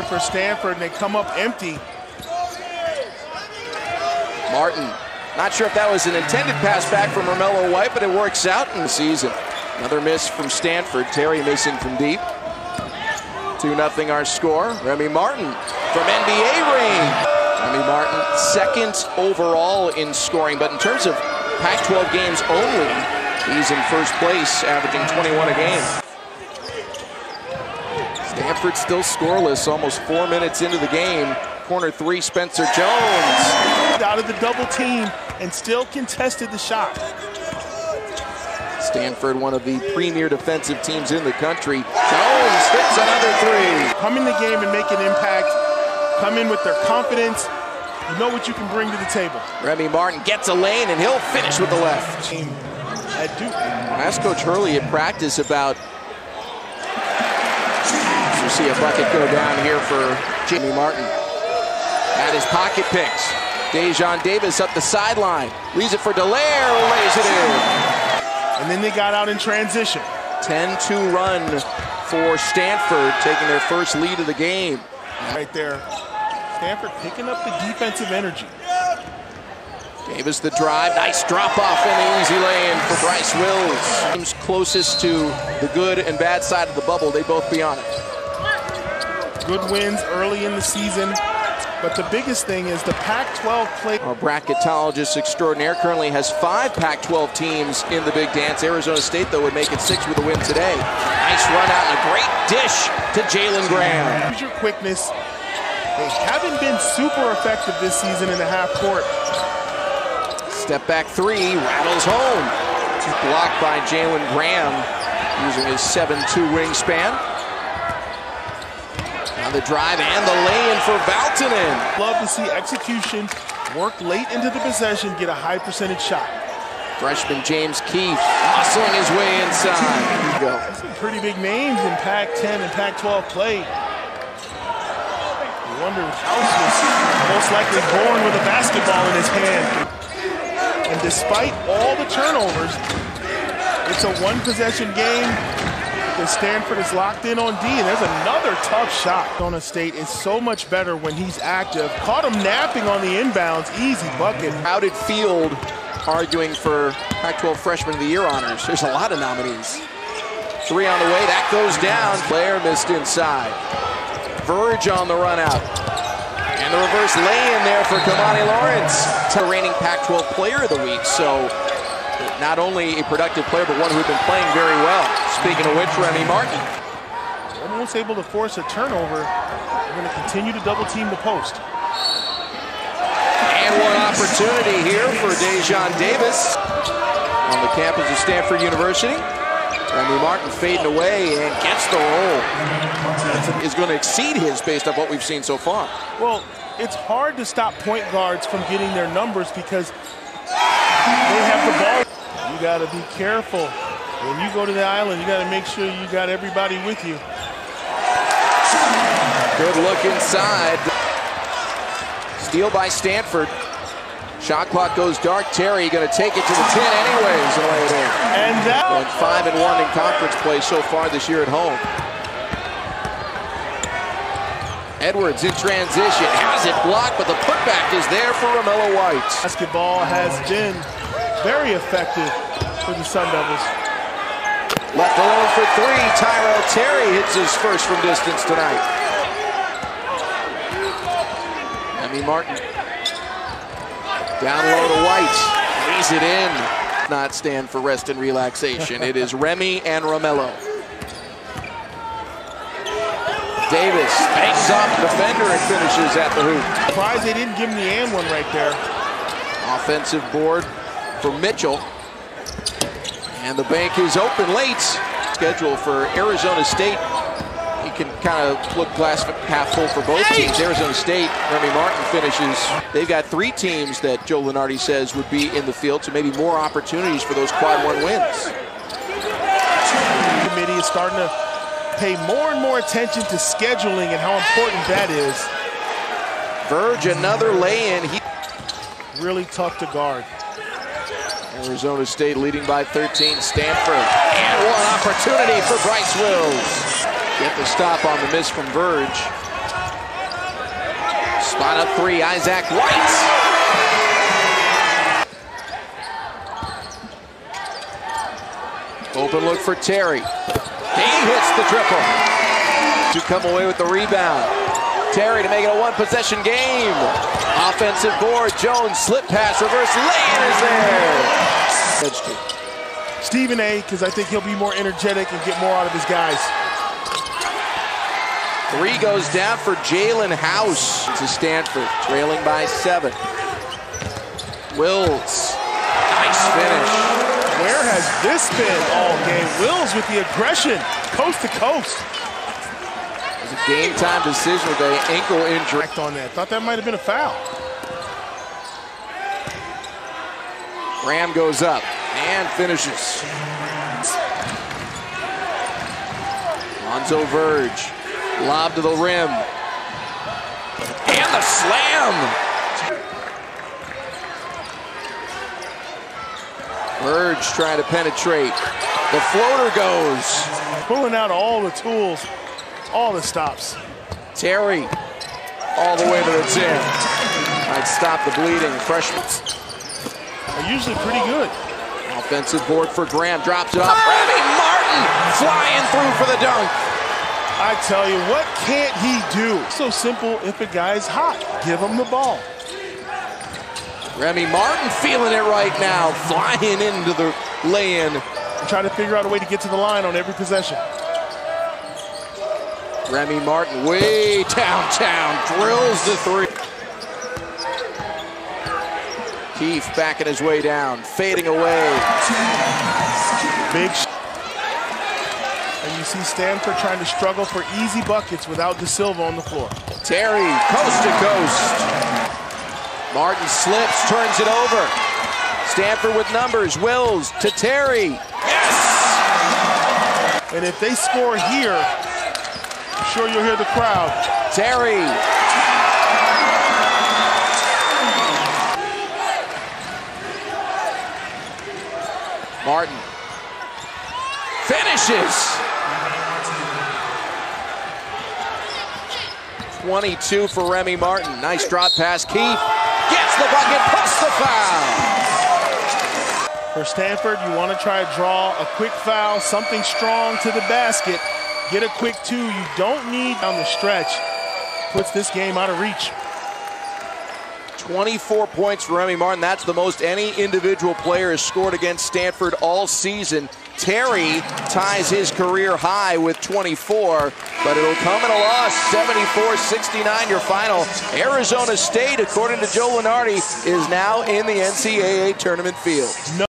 For Stanford, and they come up empty. Martin, not sure if that was an intended pass back from Romello White, but it works out in the season. Another miss from Stanford. Terry missing from deep. 2-0 our score. Remy Martin from NBA range. Remy Martin, second overall in scoring, but in terms of Pac-12 games only, he's in first place, averaging 21 a game. Stanford still scoreless, almost 4 minutes into the game. Corner three, Spencer Jones. Out of the double team and still contested the shot. Stanford, one of the premier defensive teams in the country. Jones hits another three. Come in the game and make an impact. Come in with their confidence. You know what you can bring to the table. Remy Martin gets a lane and he'll finish with the left. At Duke. I asked Coach Hurley at practice about, you see a bucket go down here for Remy Martin. At his pocket picks. Dejon Davis up the sideline. Leaves it for Dallaire, who lays it in. And then they got out in transition. 10-2 run for Stanford, taking their first lead of the game. Right there. Stanford picking up the defensive energy. Davis the drive, nice drop off and the easy lay-in for Bryce Wills. Teams closest to the good and bad side of the bubble, they both be on it. Good wins early in the season, but the biggest thing is the Pac-12 play. Our bracketologist extraordinaire currently has 5 Pac-12 teams in the big dance. Arizona State, though, would make it 6 with a win today. Nice run out and a great dish to Jalen Graham. Use your quickness. They haven't been super effective this season in the half court. Step back three, rattles home. Blocked by Jalen Graham using his 7'2" wingspan. Now the drive and the lay-in for Valtonen. Love to see execution, work late into the possession, get a high percentage shot. Freshman James Keefe hustling his way inside. There's some pretty big names in Pac-10 and Pac-12 play. I wonder if House was most likely born with a basketball in his hand. And despite all the turnovers, it's a one-possession game because Stanford is locked in on D, and there's another tough shot. Arizona State is so much better when he's active. Caught him napping on the inbounds, easy bucket. Crowded field arguing for Pac-12 Freshman of the Year honors. There's a lot of nominees. 3 on the way, that goes down. Blair missed inside. Verge on the run out. And the reverse lay-in there for Kamani Lawrence. The reigning Pac-12 Player of the Week, so not only a productive player, but one who'd been playing very well. Speaking of which, Remy Martin. Everyone's able to force a turnover. We're going to continue to double team the post. And one opportunity here for Dejon Davis on the campus of Stanford University. Remy Martin fading away and gets the roll. Is going to exceed his based on what we've seen so far. Well, it's hard to stop point guards from getting their numbers because they have the ball. You got to be careful. When you go to the island, you got to make sure you got everybody with you. Good look inside. Steal by Stanford. Shot clock goes dark. Terry going to take it to the 10 anyways and lay it in. And that went 5-1 in conference play so far this year at home. Edwards in transition, has it blocked, but the putback is there for Romello White. Basketball has been very effective for the Sun Devils. Left alone for 3, Tyrell Terry hits his first from distance tonight. Remy Martin. Down low to White, lays it in. Not stand for rest and relaxation. It is Remy and Romello. Davis bangs off the defender and finishes at the hoop. Surprised they didn't give him the and one right there. Offensive board for Mitchell. And the bank is open late. Schedule for Arizona State. You can kind of look glass half full for both teams. Arizona State, Remy Martin finishes. They've got 3 teams that Joe Lunardi says would be in the field, so maybe more opportunities for those quad 1 wins. The committee is starting to pay more and more attention to scheduling and how important that is. Verge, another lay-in. Really tough to guard. Arizona State leading by 13, Stanford. And one opportunity for Bryce Wills. Get the stop on the miss from Verge. Spot up three, Isaac White. Open look for Terry. He hits the triple. To come away with the rebound. Terry to make it a one-possession game. Offensive board, Jones, slip pass, reverse lay-in is there. Stephen A, because I think he'll be more energetic and get more out of his guys. Three goes down for Jalen House to Stanford, trailing by 7. Wills, nice finish. Where has this been all game? Wills with the aggression, coast to coast. It was a game-time decision with an ankle injury. On that. Thought that might have been a foul. Graham goes up and finishes. Lonzo Verge, lob to the rim. And the slam. Verge trying to penetrate. The floater goes. Pulling out all the tools, all the stops. Terry, all the way to the 10. Might stop the bleeding. Freshmen are usually pretty good. Offensive board for Graham, drops it off. Remy Martin flying through for the dunk. I tell you, what can't he do? So simple if a guy's hot. Give him the ball. Remy Martin feeling it right now, flying into the lay-in. Trying to figure out a way to get to the line on every possession. Remy Martin way downtown, drills the three. Keefe backing his way down, fading away. Big and you see Stanford trying to struggle for easy buckets without De Silva on the floor. Terry, coast to coast. Martin slips, turns it over. Stanford with numbers, Wills to Terry. Yes! And if they score here, I'm sure you'll hear the crowd. Terry. Martin finishes. 22 for Remy Martin. Nice drop pass. Keefe gets the bucket, puts the foul. For Stanford, you want to try to draw a quick foul, something strong to the basket. Get a quick 2. You don't need on the stretch. Puts this game out of reach. 24 points for Remy Martin. That's the most any individual player has scored against Stanford all season. Terry ties his career high with 24, but it'll come in a loss. 74-69 your final. Arizona State, according to Joe Lunardi, is now in the NCAA tournament field.